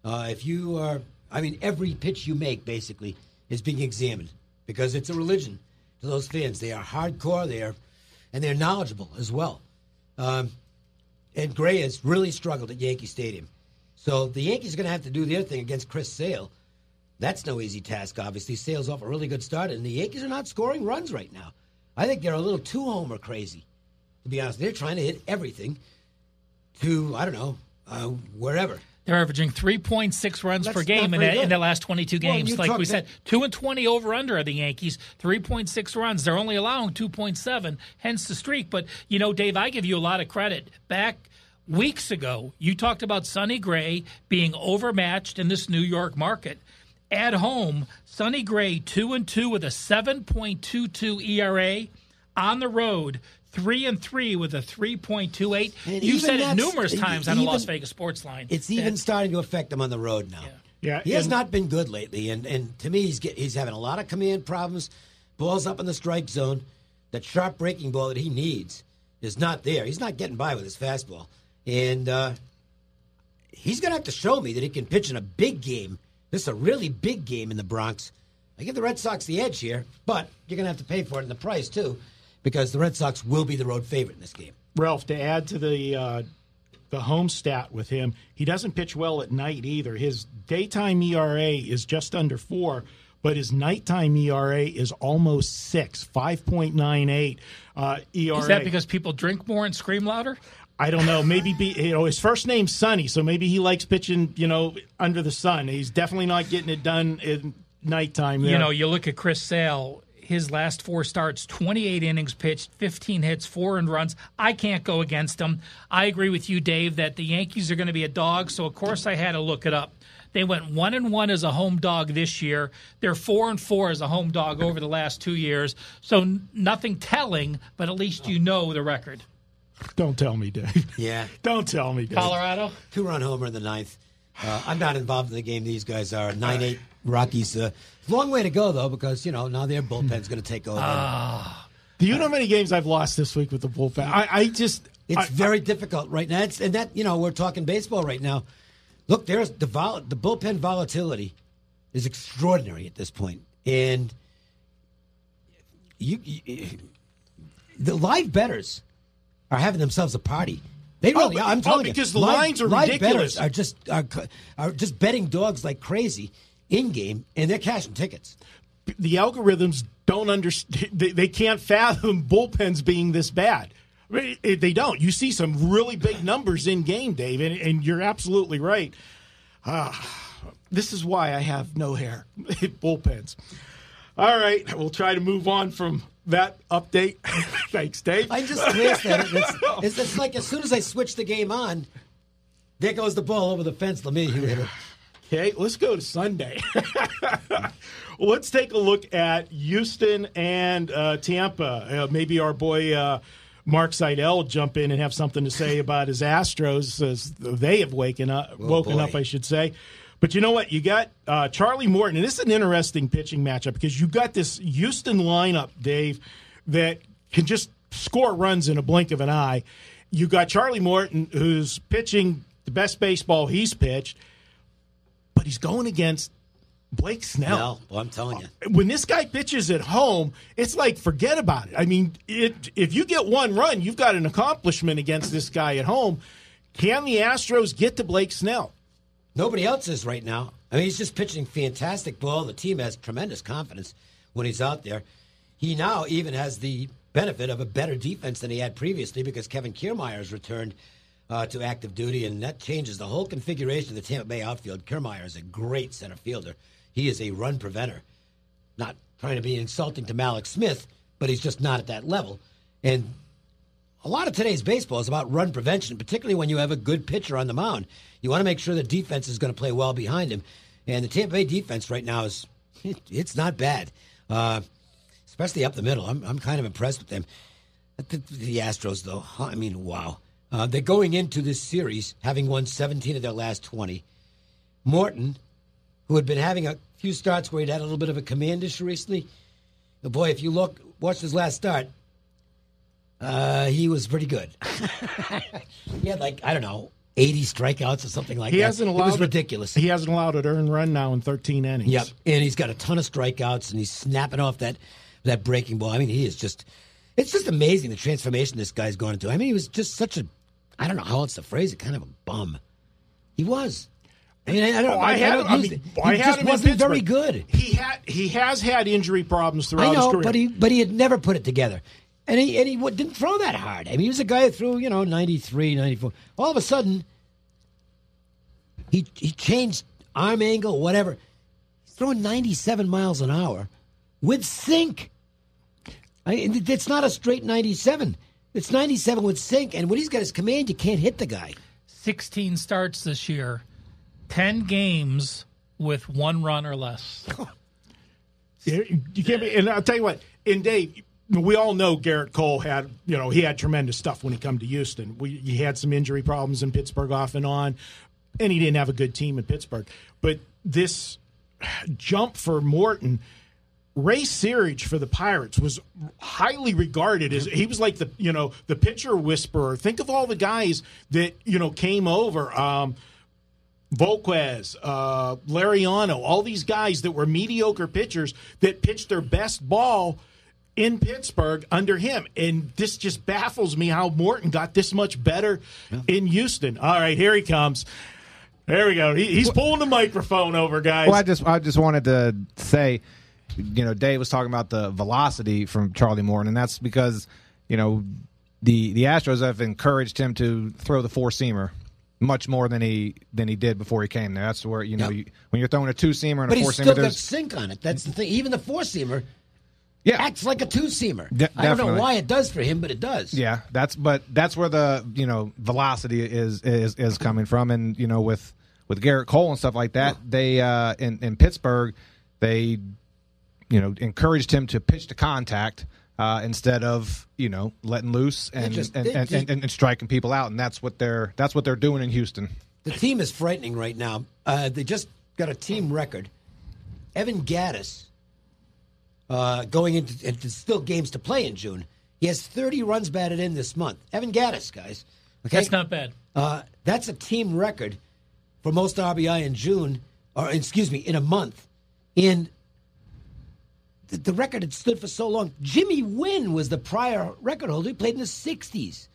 [SPEAKER 5] Every pitch you make, basically, is being examined because it's a religion to those fans. They are hardcore, and they're knowledgeable as well. And Gray has really struggled at Yankee Stadium. So the Yankees are going to have to do their thing against Chris Sale. That's no easy task, obviously. Sale's off a really good start, and the Yankees are not scoring runs right now. I think they're a little too homer crazy, to be honest. They're trying to hit everything to, wherever.
[SPEAKER 3] They're averaging 3.6 runs per game in the last 22 games. Like we said, 2-20 over-under are the Yankees, 3.6 runs. They're only allowing 2.7, hence the streak. But, Dave, I give you a lot of credit. Back weeks ago, you talked about Sonny Gray being overmatched in this New York market. At home, Sonny Gray 2-2 with a 7.22 ERA. On the road, 3-3 with a 3.28. You've said it numerous times on the Las Vegas Sports Line.
[SPEAKER 5] It's even starting to affect him on the road now.
[SPEAKER 1] Yeah,
[SPEAKER 5] he has not been good lately, and to me, he's having a lot of command problems. Ball's up in the strike zone. That sharp breaking ball that he needs is not there. He's not getting by with his fastball, and he's going to have to show me that he can pitch in a big game. This is a really big game in the Bronx. I give the Red Sox the edge here, but you're going to have to pay for it in the price, too, because the Red Sox will be the road favorite in this game.
[SPEAKER 1] Ralph, to add to the home stat with him, he doesn't pitch well at night either. His daytime ERA is just under 4, but his nighttime ERA is almost 6, 5.98 ERA.
[SPEAKER 3] Is that because people drink more and scream louder?
[SPEAKER 1] I don't know. Maybe his first name's Sonny, so maybe he likes pitching, under the sun. He's definitely not getting it done in nighttime there.
[SPEAKER 3] You look at Chris Sale, his last 4 starts, 28 innings pitched, 15 hits, 4 earned runs. I can't go against him. I agree with you, Dave, that the Yankees are going to be a dog, so of course I had to look it up. They went 1-1 as a home dog this year. They're 4-4 as a home dog over the last 2 years. So nothing telling, but at least you know the record.
[SPEAKER 1] Don't tell me, Dave.
[SPEAKER 5] Yeah.
[SPEAKER 1] Don't tell me, Dave.
[SPEAKER 3] Colorado?
[SPEAKER 5] 2-run homer in the 9th. I'm not involved in the game. These guys are 9-8 Rockies. Long way to go, though, because, now their bullpen's going to take over.
[SPEAKER 1] Do you know how many games I've lost this week with the bullpen?
[SPEAKER 5] It's very difficult right now. We're talking baseball right now. Look, there's the bullpen volatility is extraordinary at this point. And the live bettors are having themselves a party. They really are. I'm telling you,
[SPEAKER 1] because the lines are ridiculous.
[SPEAKER 5] Live bettors are just betting dogs like crazy in game, and they're cashing tickets.
[SPEAKER 1] The algorithms don't understand. They can't fathom bullpens being this bad. They don't. You see some really big numbers in game, Dave, and you're absolutely right. This is why I have no hair. Bullpens. All right, we'll try to move on from that update. Thanks, Dave.
[SPEAKER 5] I just glanced at it. It's like as soon as I switch the game on, there goes the ball over the fence. Lemieux hit it.
[SPEAKER 1] Okay, let's go to Sunday. Let's take a look at Houston and Tampa. Maybe our boy Mark Seidel will jump in and have something to say about his Astros as they have woken up, I should say. But you know what? You got Charlie Morton, and this is an interesting pitching matchup because you got this Houston lineup, Dave, that can just score runs in a blink of an eye. You got Charlie Morton, who's pitching the best baseball he's pitched, but he's going against Blake Snell.
[SPEAKER 5] Well, I'm telling you.
[SPEAKER 1] When this guy pitches at home, it's like, forget about it. I mean, if you get one run, you've got an accomplishment against this guy at home. Can the Astros get to Blake Snell?
[SPEAKER 5] Nobody else is right now. I mean, he's just pitching fantastic ball. The team has tremendous confidence when he's out there. He now even has the benefit of a better defense than he had previously because Kevin Kiermaier's returned to active duty, and that changes the whole configuration of the Tampa Bay outfield. Kiermaier is a great center fielder. He is a run preventer. Not trying to be insulting to Malik Smith, but he's just not at that level. And a lot of today's baseball is about run prevention, particularly when you have a good pitcher on the mound. You want to make sure the defense is going to play well behind him. And the Tampa Bay defense right now it's not bad, especially up the middle. I'm kind of impressed with them. The Astros, though, I mean, wow. They're going into this series having won 17 of their last 20. Morton, who had been having a few starts where he'd had a little bit of a command issue recently, boy, if you watch his last start, he was pretty good. He had 80 strikeouts or something like that. It was ridiculous.
[SPEAKER 1] He hasn't allowed an earned run now in 13 innings.
[SPEAKER 5] Yep, and he's got a ton of strikeouts, and he's snapping off that breaking ball. I mean, it's just amazing the transformation this guy's gone into. I mean, he was just I don't know how else to phrase it, kind of a bum. He was. I mean, he just wasn't very good.
[SPEAKER 1] He has had injury problems throughout his career.
[SPEAKER 5] But he had never put it together. And he didn't throw that hard. I mean, he was a guy who threw, 93, 94. All of a sudden, he changed arm angle, whatever. He's throwing 97 miles an hour with sink. It's not a straight 97. It's 97 with sink. And when he's got his command, you can't hit the guy.
[SPEAKER 3] 16 starts this year, 10 games with 1 run or less.
[SPEAKER 1] You can't be. And I'll tell you what, and Dave, we all know Garrett Cole had, he had tremendous stuff when he come to Houston. He had some injury problems in Pittsburgh off and on, and he didn't have a good team in Pittsburgh. But this jump for Morton, Ray Searage for the Pirates was highly regarded as he was like the pitcher whisperer. Think of all the guys that came over. Volquez, Lariano, all these guys that were mediocre pitchers that pitched their best ball in Pittsburgh under him. And this just baffles me how Morton got this much better in Houston. All right, here he comes. There we go. He's pulling the microphone over, guys.
[SPEAKER 6] Well, I just wanted to say, Dave was talking about the velocity from Charlie Morton, and that's because, the Astros have encouraged him to throw the four-seamer much more than he did before he came there. That's where, when you're throwing a two-seamer and a four-seamer.
[SPEAKER 5] But he's still got sink on it. That's the thing. Even the four-seamer acts like a two-seamer. I don't know why it does for him, but it does.
[SPEAKER 6] Yeah, that's where the, velocity is coming from. And, with Garrett Cole and stuff like that, they in Pittsburgh, they encouraged him to pitch to contact instead of letting loose and striking people out, and that's what they're doing in Houston.
[SPEAKER 5] The team is frightening right now. They just got a team record. Evan Gattis going into still games to play in June. He has 30 runs batted in this month. Evan Gattis, guys. Okay?
[SPEAKER 3] That's not bad.
[SPEAKER 5] That's a team record for most RBI in June, in a month. And the record had stood for so long. Jimmy Wynn was the prior record holder. He played in the 60s.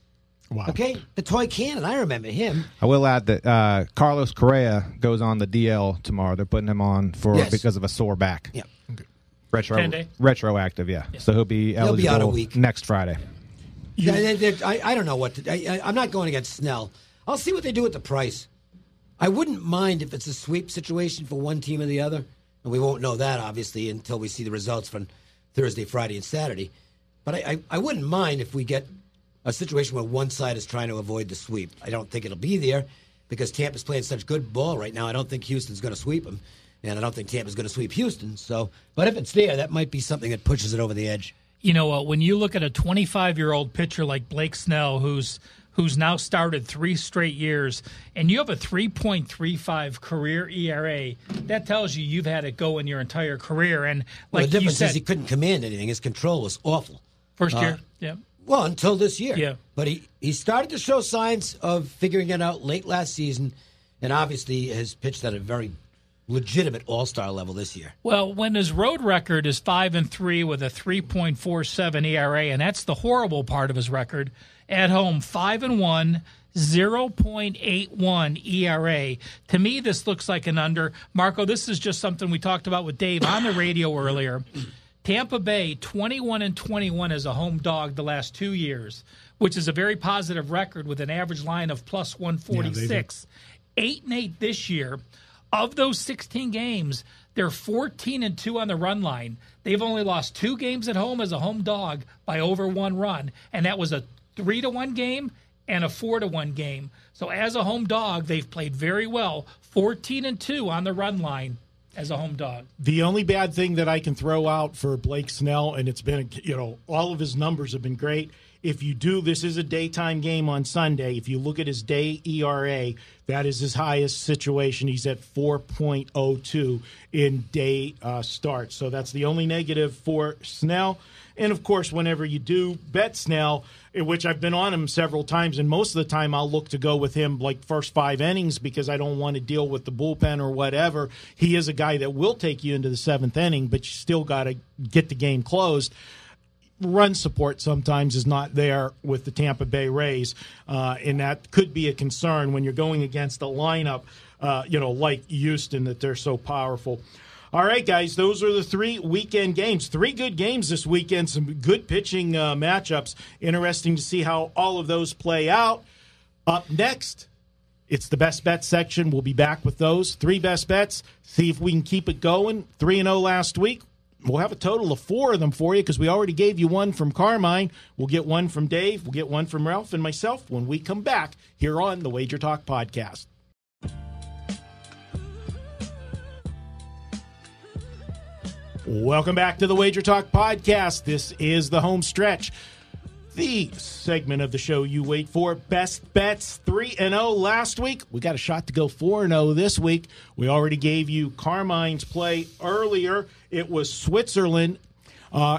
[SPEAKER 1] Wow.
[SPEAKER 5] Okay? The toy cannon. I remember him.
[SPEAKER 6] I will add that Carlos Correa goes on the DL tomorrow. They're putting him on because of a sore back.
[SPEAKER 5] Yeah.
[SPEAKER 6] Okay.
[SPEAKER 3] 10-day?
[SPEAKER 6] Retroactive, yeah. So he'll be eligible
[SPEAKER 5] be out a week.
[SPEAKER 6] Next Friday.
[SPEAKER 5] I don't know what to. I'm not going against Snell. I'll see what they do with the price. I wouldn't mind if it's a sweep situation for one team or the other. And we won't know that, obviously, until we see the results from Thursday, Friday, and Saturday. But I wouldn't mind if we get a situation where one side is trying to avoid the sweep. I don't think it'll be there because Tampa's playing such good ball right now. I don't think Houston's going to sweep them, and I don't think Tampa's going to sweep Houston. But if it's there, that might be something that pushes it over the edge.
[SPEAKER 3] When you look at a 25-year-old pitcher like Blake Snell, who's now started 3 straight years, and you have a 3.35 career ERA, that tells you've had it go in your entire career. And like
[SPEAKER 5] the difference
[SPEAKER 3] you said,
[SPEAKER 5] is he couldn't command anything. His control was awful.
[SPEAKER 3] First year, yeah.
[SPEAKER 5] Well, until this year.
[SPEAKER 3] Yeah.
[SPEAKER 5] But he started to show signs of figuring it out late last season, and obviously has pitched at a very legitimate all-star level this year.
[SPEAKER 3] Well, when his road record is 5-3 with a 3.47 ERA, and that's the horrible part of his record. At home, 5-1, 0.81 ERA. To me, this looks like an under. Marco, this is just something we talked about with Dave on the radio earlier. Tampa Bay, 21-21 as a home dog the last 2 years, which is a very positive record with an average line of plus 146. 8-8 this year. Of those 16 games, they're 14-2 on the run line. They've only lost 2 games at home as a home dog by over 1 run, and that was a 3-1 game and a 4-1 game. So as a home dog, they've played very well, 14-2 on the run line as a home dog.
[SPEAKER 1] The only bad thing that I can throw out for Blake Snell, and it's been, all of his numbers have been great. If you do, this is a daytime game on Sunday. If you look at his day ERA, that is his highest situation. He's at 4.02 in day starts. So that's the only negative for Snell. And, of course, whenever you do bet Snell, which I've been on him several times, and most of the time I'll look to go with him like first 5 innings because I don't want to deal with the bullpen or whatever. He is a guy that will take you into the 7th inning, but you still got to get the game closed. Run support sometimes is not there with the Tampa Bay Rays, and that could be a concern when you're going against a lineup, like Houston, that they're so powerful. All right, guys, those are the 3 weekend games. 3 good games this weekend, some good pitching matchups. Interesting to see how all of those play out. Up next, it's the best bet section. We'll be back with those 3 best bets, see if we can keep it going. 3-0 last week. We'll have a total of 4 of them for you because we already gave you one from Carmine. We'll get one from Dave. We'll get one from Ralph and myself when we come back here on the WagerTalk Podcast. Welcome back to the WagerTalk Podcast. This is the home stretch, the segment of the show you wait for. Best bets, 3-0 last week. We got a shot to go 4-0 this week. We already gave you Carmine's play earlier. It was Switzerland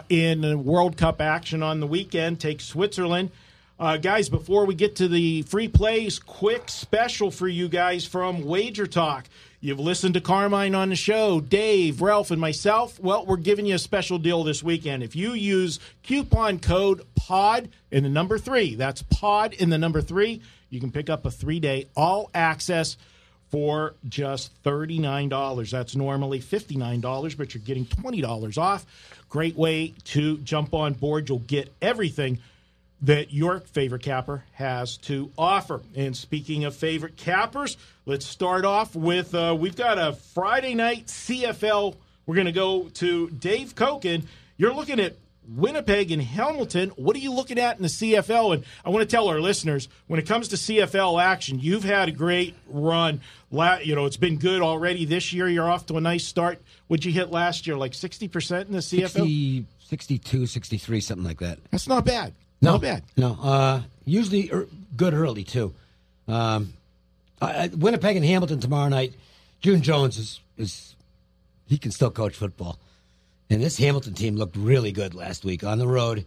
[SPEAKER 1] in World Cup action on the weekend. Take Switzerland Guys, before we get to the free plays, quick special for you guys from WagerTalk. You've listened to Carmine on the show, Dave, Ralph, and myself. Well, we're giving you a special deal this weekend. If you use coupon code POD in the number 3, that's POD in the number 3, you can pick up a 3-day all-access for just $39. That's normally $59, but you're getting $20 off. Great way to jump on board. You'll get everything that your favorite capper has to offer. And speaking of favorite cappers, let's start off with, we've got a Friday night CFL. We're going to go to Dave Cokin. You're looking at Winnipeg and Hamilton. What are you looking at in the CFL? And I want to tell our listeners, when it comes to CFL action, you've had a great run. It's been good already this year. You're off to a nice start. What'd you hit last year, like 60% in the CFL?
[SPEAKER 5] 62, 63, something like that.
[SPEAKER 1] That's not bad.
[SPEAKER 5] No,
[SPEAKER 1] not bad.
[SPEAKER 5] No, usually good early, too. Winnipeg and Hamilton tomorrow night. June Jones is he can still coach football. And this Hamilton team looked really good last week on the road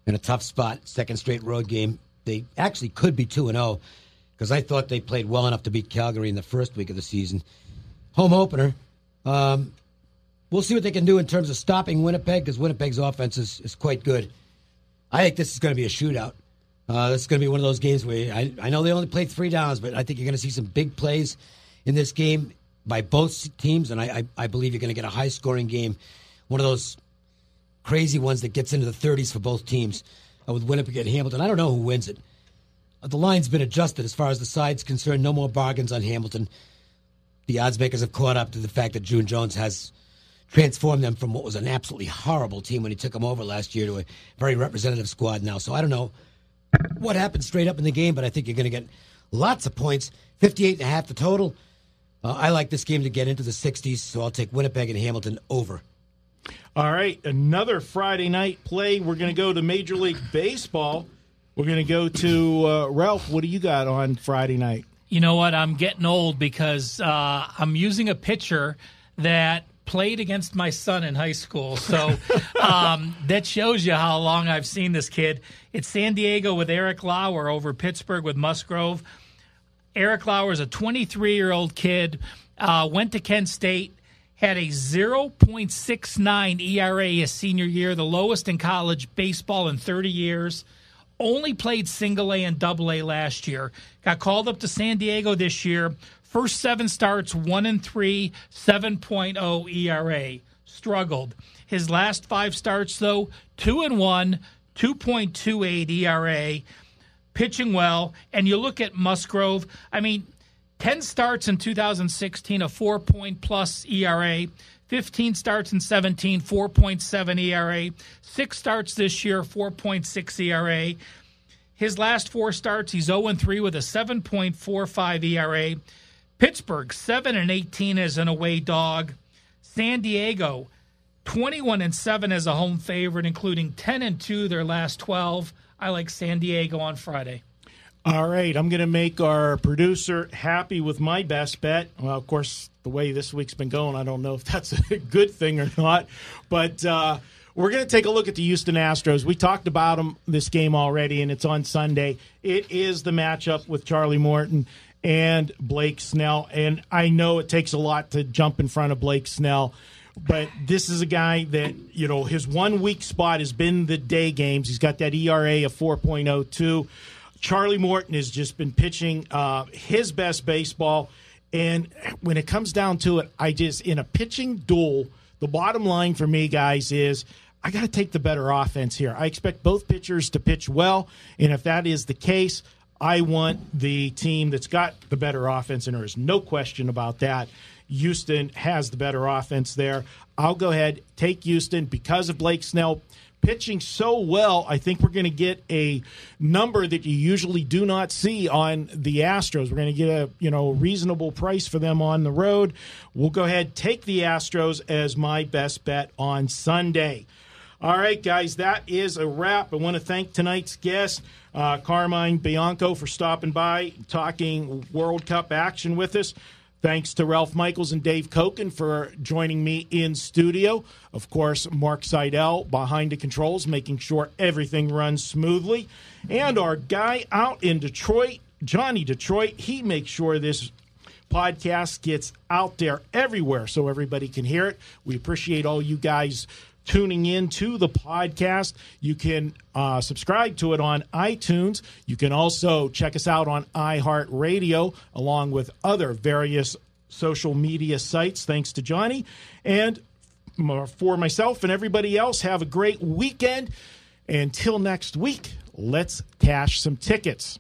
[SPEAKER 5] in a tough spot, second straight road game. They actually could be 2-0 because I thought they played well enough to beat Calgary in the first week of the season. Home opener. We'll see what they can do in terms of stopping Winnipeg because Winnipeg's offense is quite good. I think this is going to be a shootout. This is going to be one of those games where I know they only played 3 downs, but I think you're going to see some big plays in this game by both teams, and I believe you're going to get a high-scoring game, one of those crazy ones that gets into the 30s for both teams with Winnipeg and Hamilton. I don't know who wins it. The line's been adjusted as far as the side's concerned. No more bargains on Hamilton. The odds makers have caught up to the fact that June Jones has transformed them from what was an absolutely horrible team when he took them over last year to a very representative squad now. So I don't know what happened straight up in the game, but I think you're going to get lots of points. 58.5 the total. I like this game to get into the 60s, so I'll take Winnipeg and Hamilton over.
[SPEAKER 1] All right, another Friday night play. We're going to go to Major League Baseball. We're going to go to Ralph. What do you got on Friday night?
[SPEAKER 3] You know what? I'm getting old because I'm using a pitcher that played against my son in high school. So that shows you how long I've seen this kid. It's San Diego with Eric Lauer over Pittsburgh with Musgrove. Eric Lauer is a 23-year-old kid, went to Kent State, had a 0.69 ERA his senior year, the lowest in college baseball in 30 years. Only played single A and double A last year. Got called up to San Diego this year. First 7 starts, 1-3, 7.0 ERA. Struggled. His last 5 starts, though, 2-1, 2.28 ERA. Pitching well. And you look at Musgrove, 10 starts in 2016, a 4-point-plus ERA. 15 starts in 17, 4.7 ERA. 6 starts this year, 4.6 ERA. His last 4 starts, he's 0-3 with a 7.45 ERA. Pittsburgh, 7-18 as an away dog. San Diego, 21-7 as a home favorite, including 10-2 their last 12. I like San Diego on Friday.
[SPEAKER 1] All right, I'm going to make our producer happy with my best bet. Well, of course, the way this week's been going, I don't know if that's a good thing or not. But we're going to take a look at the Houston Astros. We talked about them this game already, and it's on Sunday. It is the matchup with Charlie Morton and Blake Snell. And I know it takes a lot to jump in front of Blake Snell, but this is a guy that, his 1 weak spot has been the day games. He's got that ERA of 4.02. Charlie Morton has just been pitching his best baseball. And when it comes down to it, in a pitching duel, the bottom line for me, guys, is I got to take the better offense here. I expect both pitchers to pitch well. And if that is the case, I want the team that's got the better offense, and there is no question about that. Houston has the better offense there. I'll go ahead, take Houston because of Blake Snell pitching so well. I think we're going to get a number that you usually do not see on the Astros. We're going to get a reasonable price for them on the road. We'll go ahead, take the Astros as my best bet on Sunday. All right, guys, that is a wrap. I want to thank tonight's guest, Carmine Bianco, for stopping by, talking World Cup action with us. Thanks to Ralph Michaels and Dave Cokin for joining me in studio. Of course, Mark Seidel behind the controls, making sure everything runs smoothly. And our guy out in Detroit, Johnny Detroit, he makes sure this podcast gets out there everywhere so everybody can hear it. We appreciate all you guys tuning in to the podcast. You can subscribe to it on iTunes. You can also check us out on iHeartRadio, along with other various social media sites, thanks to Johnny. And for myself and everybody else, have a great weekend. Until next week, let's cash some tickets.